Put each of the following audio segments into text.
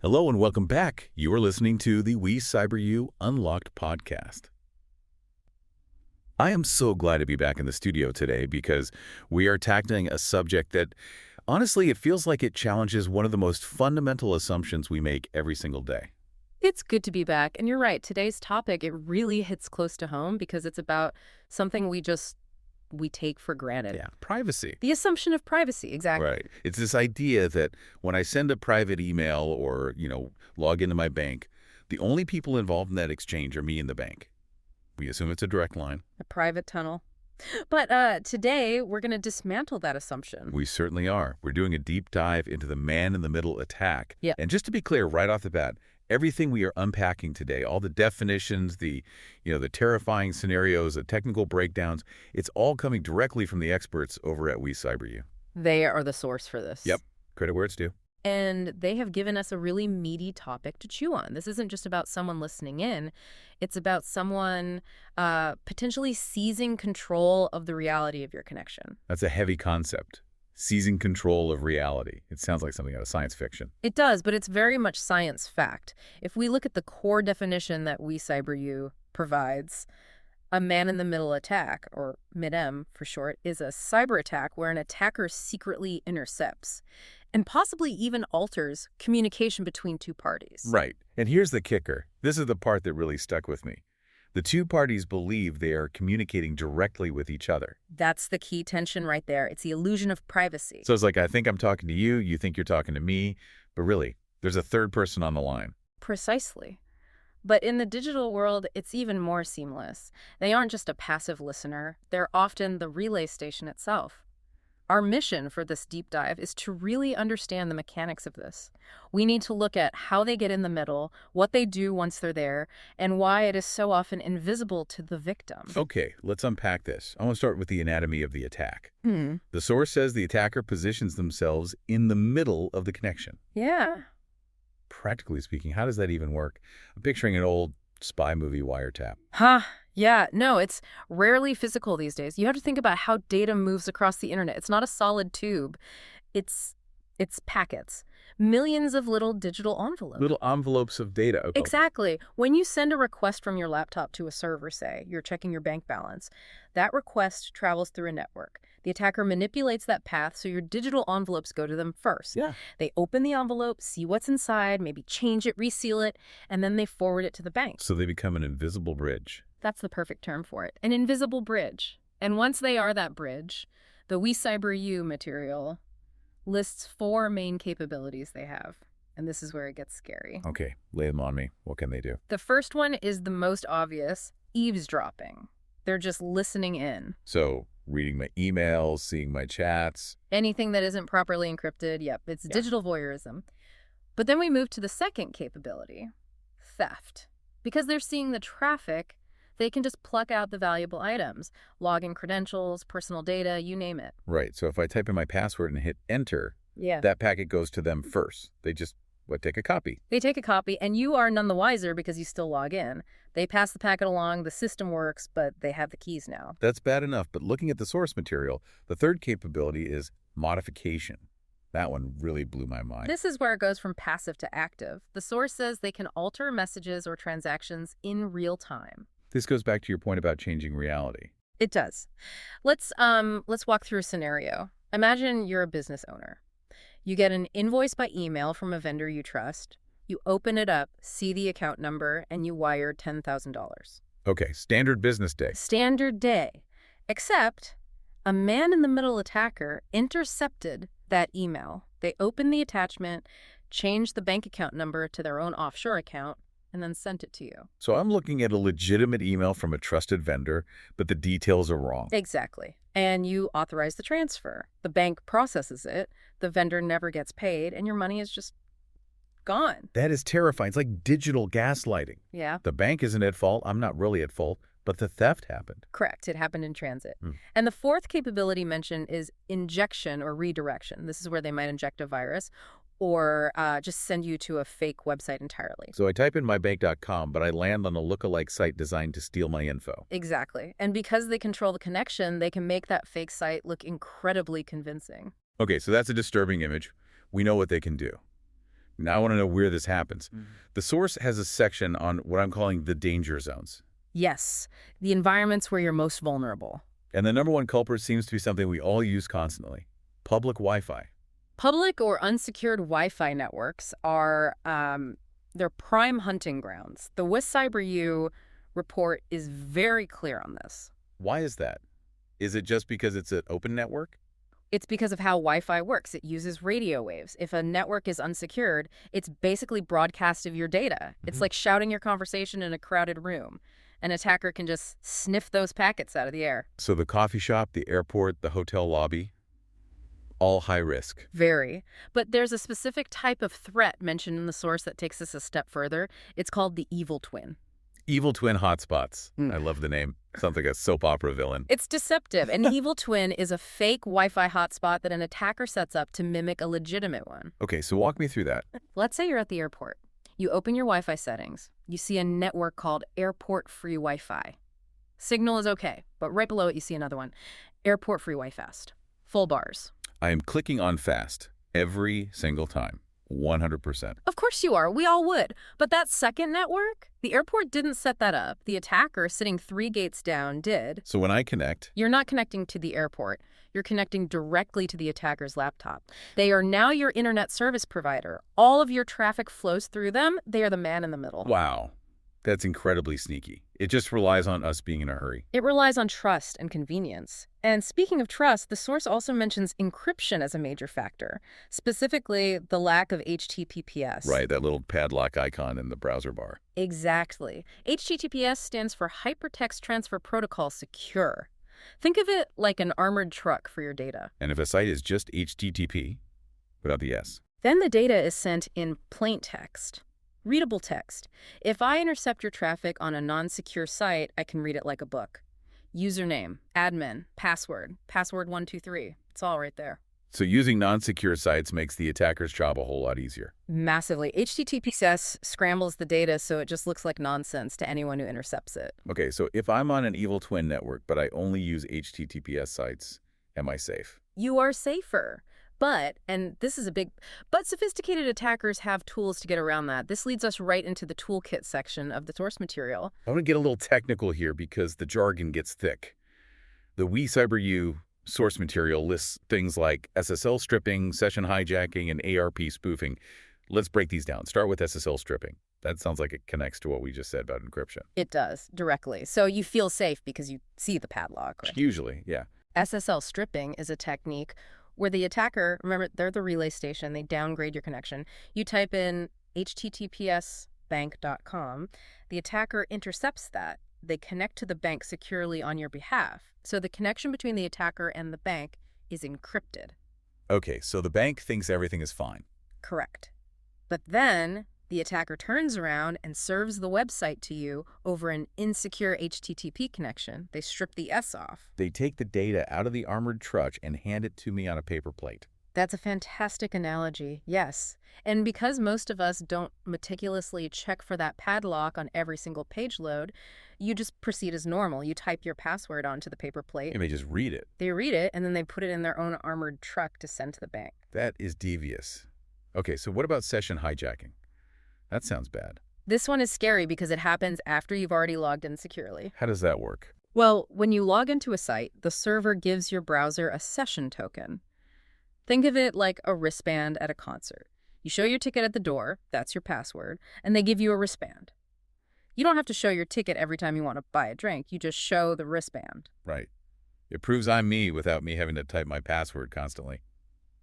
Hello and welcome back. You are listening to the WeCyberYou Unlocked podcast. I am so glad to be back in the studio today because we are tackling a subject that, honestly, it feels like it challenges one of the most fundamental assumptions we make every single day. It's good to be back. And you're right. Today's topic, it really hits close to home because it's about something we take for granted. Yeah, privacy. The assumption of privacy, exactly. Right. It's this idea that when I send a private email or, log into my bank, the only people involved in that exchange are me and the bank. We assume it's a direct line. A private tunnel. But today, we're going to dismantle that assumption. We certainly are. We're doing a deep dive into the man-in-the-middle attack. Yeah. And just to be clear right off the bat, everything we are unpacking today, all the definitions, the terrifying scenarios, the technical breakdowns, it's all coming directly from the experts over at WeCyberYou. They are the source for this. Yep. Credit where it's due. And they have given us a really meaty topic to chew on. This isn't just about someone listening in. It's about someone potentially seizing control of the reality of your connection. That's a heavy concept. Seizing control of reality. It sounds like something out of science fiction. It does, but it's very much science fact. If we look at the core definition that WeCyberYou provides, a man-in-the-middle attack, or MitM for short, is a cyber attack where an attacker secretly intercepts and possibly even alters communication between two parties. Right. And here's the kicker. This is the part that really stuck with me. The two parties believe they are communicating directly with each other. That's the key tension right there. It's the illusion of privacy. So it's like, I think I'm talking to you, you think you're talking to me, but really, there's a third person on the line. Precisely. But in the digital world, it's even more seamless. They aren't just a passive listener. They're often the relay station itself. Our mission for this deep dive is to really understand the mechanics of this. We need to look at how they get in the middle, what they do once they're there, and why it is so often invisible to the victim. Okay, let's unpack this. I want to start with the anatomy of the attack. Hmm. The source says the attacker positions themselves in the middle of the connection. Yeah. Practically speaking, how does that even work? I'm picturing an old spy movie wiretap. Yeah, no, it's rarely physical these days. You have to think about how data moves across the internet. It's not a solid tube. It's packets. Millions of little digital envelopes. Little envelopes of data. Okay. Exactly. When you send a request from your laptop to a server, say, you're checking your bank balance, that request travels through a network. The attacker manipulates that path so your digital envelopes go to them first. Yeah. They open the envelope, see what's inside, maybe change it, reseal it, and then they forward it to the bank. So they become an invisible bridge. That's the perfect term for it. An invisible bridge. And once they are that bridge, the WeCyberYou material lists 4 main capabilities they have. And this is where it gets scary. Okay, lay them on me. What can they do? The first one is the most obvious, eavesdropping. They're just listening in. So reading my emails, seeing my chats. Anything that isn't properly encrypted, yep, it's digital voyeurism. But then we move to the second capability, theft. Because they're seeing the traffic, they can just pluck out the valuable items, log in credentials, personal data, you name it. Right, so if I type in my password and hit enter, Yeah. that packet goes to them first. They just, take a copy. They take a copy, and you are none the wiser because you still log in. They pass the packet along, the system works, but they have the keys now. That's bad enough, but looking at the source material, the third capability is modification. That one really blew my mind. This is where it goes from passive to active. The source says they can alter messages or transactions in real time. This goes back to your point about changing reality. It does. Let's walk through a scenario. Imagine you're a business owner. You get an invoice by email from a vendor you trust. You open it up, see the account number, and you wire $10,000. Okay, standard business day. Standard day. Except a man-in-the-middle attacker intercepted that email. They opened the attachment, changed the bank account number to their own offshore account, and then sent it to you. So I'm looking at a legitimate email from a trusted vendor, but the details are wrong. Exactly. And you authorize the transfer. The bank processes it, the vendor never gets paid, and your money is just gone. That is terrifying. It's like digital gaslighting. Yeah. The bank isn't at fault. I'm not really at fault, but the theft happened. Correct. It happened in transit. And the fourth capability mentioned is injection or redirection. This is where they might inject a virus or just send you to a fake website entirely. So I type in mybank.com, but I land on a lookalike site designed to steal my info. Exactly. And because they control the connection, they can make that fake site look incredibly convincing. Okay, so that's a disturbing image. We know what they can do. Now I want to know where this happens. The source has a section on what I'm calling the danger zones. Yes, the environments where you're most vulnerable. And the number one culprit seems to be something we all use constantly: public Wi-Fi. Public or unsecured Wi-Fi networks are they're prime hunting grounds. The WeCyberYou report is very clear on this. Why is that? Is it just because it's an open network? It's because of how Wi-Fi works. It uses radio waves. If a network is unsecured, it's basically broadcast of your data. It's like shouting your conversation in a crowded room. An attacker can just sniff those packets out of the air. So the coffee shop, the airport, the hotel lobby, all high risk. Very. But there's a specific type of threat mentioned in the source that takes us a step further. It's called the evil twin. Evil twin hotspots. I love the name. Sounds like a soap opera villain. It's deceptive. An evil twin is a fake Wi-Fi hotspot that an attacker sets up to mimic a legitimate one. Okay, so walk me through that. Let's say you're at the airport. You open your Wi-Fi settings. You see a network called Airport Free Wi-Fi. Signal is okay, but right below it you see another one. Airport Free Wi-Fast. Full bars. I am clicking on fast every single time. 100%. Of course you are. We all would. But that second network, the airport didn't set that up. The attacker, sitting 3 gates down, did. So when I connect, You're not connecting to the airport. You're connecting directly to the attacker's laptop. They are now your internet service provider. All of your traffic flows through them. They are the man in the middle. wow, that's incredibly sneaky. It just relies on us being in a hurry. It relies on trust and convenience. And speaking of trust, the source also mentions encryption as a major factor, specifically the lack of HTTPS. Right, that little padlock icon in the browser bar. Exactly. HTTPS stands for Hypertext Transfer Protocol Secure. Think of it like an armored truck for your data. And if a site is just HTTP, without the S. Then the data is sent in plain text, readable text. If I intercept your traffic on a non-secure site, I can read it like a book. Username, admin, password 123. It's all right there. So using non-secure sites makes the attacker's job a whole lot easier. Massively. HTTPS scrambles the data so it just looks like nonsense to anyone who intercepts it. Okay, so if I'm on an evil twin network, but I only use HTTPS sites, am I safe? You are safer. But, and this is a big, but sophisticated attackers have tools to get around that. This leads us right into the toolkit section of the source material. I want to get a little technical here because the jargon gets thick. The WeCyberYou source material lists things like SSL stripping, session hijacking, and ARP spoofing. Let's break these down. Start with SSL stripping. That sounds like it connects to what we just said about encryption. It does, directly. So you feel safe because you see the padlock. Right? Usually, yeah. SSL stripping is a technique where the attacker, remember, they're the relay station, they downgrade your connection. You type in https://bank.com. The attacker intercepts that. They connect to the bank securely on your behalf. So the connection between the attacker and the bank is encrypted. Okay, so the bank thinks everything is fine. Correct. But then the attacker turns around and serves the website to you over an insecure HTTP connection. They strip the S off. They take the data out of the armored truck and hand it to me on a paper plate. That's a fantastic analogy, yes. And because most of us don't meticulously check for that padlock on every single page load, you just proceed as normal. You type your password onto the paper plate. And they just read it. They read it, and then they put it in their own armored truck to send to the bank. That is devious. Okay, so what about session hijacking? That sounds bad. This one is scary because it happens after you've already logged in securely. How does that work? Well, when you log into a site, the server gives your browser a session token. Think of it like a wristband at a concert. You show your ticket at the door, that's your password, and they give you a wristband. You don't have to show your ticket every time you want to buy a drink. You just show the wristband. Right. It proves I'm me without me having to type my password constantly.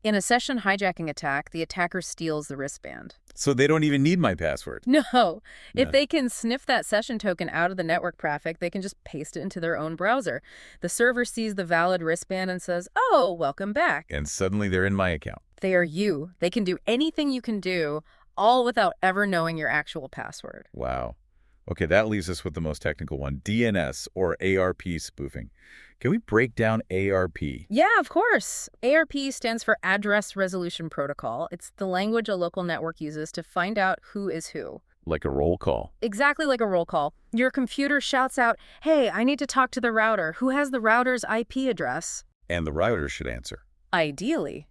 In a session hijacking attack, the attacker steals the wristband. So they don't even need my password. No. If they can sniff that session token out of the network traffic, they can just paste it into their own browser. The server sees the valid wristband and says, "Oh, welcome back." And suddenly they're in my account. They are you. They can do anything you can do, all without ever knowing your actual password. Wow. Okay, that leaves us with the most technical one, DNS or ARP spoofing. Can we break down ARP? Yeah, of course. ARP stands for Address Resolution Protocol. It's the language a local network uses to find out who is who. Like a roll call. Exactly like a roll call. Your computer shouts out, "Hey, I need to talk to the router. Who has the router's IP address?" And the router should answer. Ideally.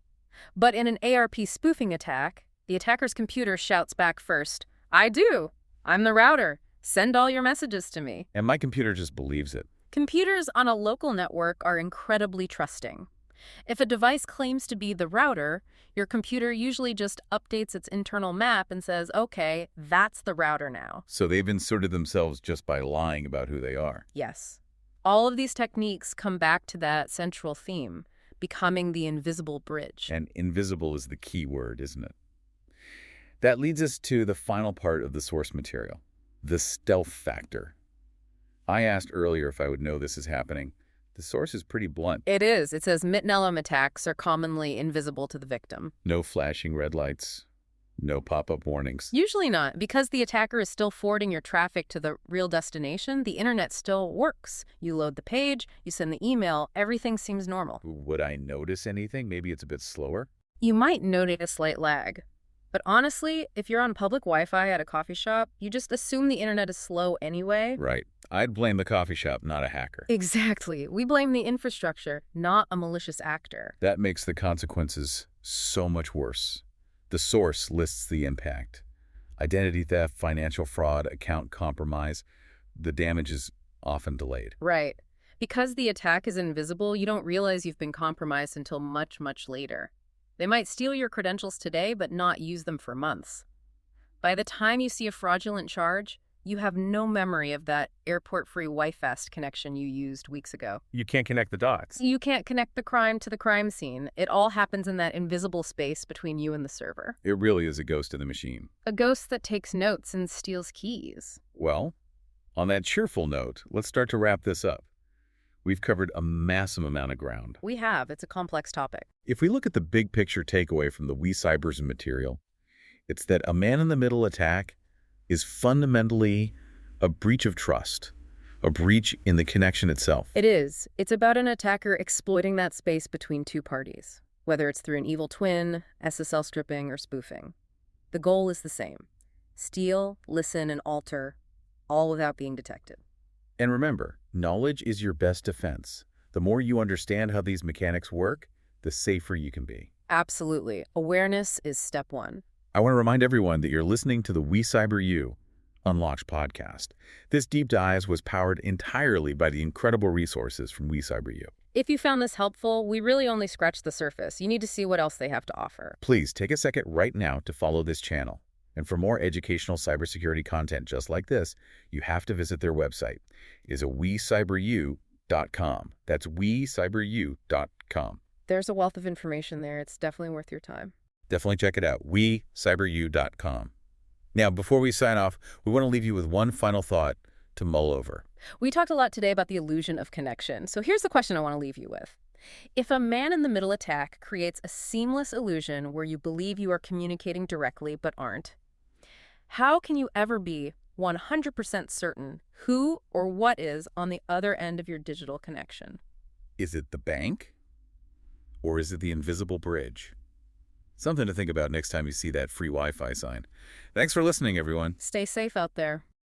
But in an ARP spoofing attack, The attacker's computer shouts back first, "I do. I'm the router. Send all your messages to me." And my computer just believes it. Computers on a local network are incredibly trusting. If a device claims to be the router, your computer usually just updates its internal map and says, "Okay, that's the router now." So they've inserted themselves just by lying about who they are. Yes. All of these techniques come back to that central theme, becoming the invisible bridge. And invisible is the key word, isn't it? That leads us to the final part of the source material, the stealth factor. I asked earlier if I would know this is happening. The source is pretty blunt. It is. It says MitM attacks are commonly invisible to the victim. No flashing red lights, no pop-up warnings. Usually not. Because the attacker is still forwarding your traffic to the real destination, the internet still works. You load the page, you send the email, everything seems normal. Would I notice anything? Maybe it's a bit slower? You might notice a slight lag. But honestly, if you're on public Wi-Fi at a coffee shop, you just assume the internet is slow anyway. Right. I'd blame the coffee shop, not a hacker. Exactly. We blame the infrastructure, not a malicious actor. That makes the consequences so much worse. The source lists the impact. Identity theft, financial fraud, account compromise. The damage is often delayed. Right. Because the attack is invisible, you don't realize you've been compromised until much, much later. They might steal your credentials today, but not use them for months. By the time you see a fraudulent charge, you have no memory of that airport-free Wi-Fi connection you used weeks ago. You can't connect the dots. You can't connect the crime to the crime scene. It all happens in that invisible space between you and the server. It really is a ghost in the machine. A ghost that takes notes and steals keys. Well, on that cheerful note, let's start to wrap this up. We've covered a massive amount of ground. We have. It's a complex topic. If we look at the big picture takeaway from the WeCyberYou material, it's that a man-in-the-middle attack is fundamentally a breach of trust, a breach in the connection itself. It is. It's about an attacker exploiting that space between two parties, whether it's through an evil twin, SSL stripping, or spoofing. The goal is the same: steal, listen, and alter, all without being detected. And remember, knowledge is your best defense. The more you understand how these mechanics work, the safer you can be. Absolutely. Awareness is step one. I want to remind everyone that you're listening to the WeCyberYou Unlocked podcast. This deep dive was powered entirely by the incredible resources from WeCyberYou. If you found this helpful, we really only scratched the surface. You need to see what else they have to offer. Please take a second right now to follow this channel. And for more educational cybersecurity content just like this, you have to visit their website. It is WeCyberYou.com. That's WeCyberYou.com. There's a wealth of information there. It's definitely worth your time. Definitely check it out. WeCyberYou.com. Now, before we sign off, we want to leave you with one final thought to mull over. We talked a lot today about the illusion of connection. So here's the question I want to leave you with. If a man-in-the-middle attack creates a seamless illusion where you believe you are communicating directly but aren't, how can you ever be 100% certain who or what is on the other end of your digital connection? Is it the bank? Or is it the invisible bridge? Something to think about next time you see that free Wi-Fi sign. Thanks for listening, everyone. Stay safe out there.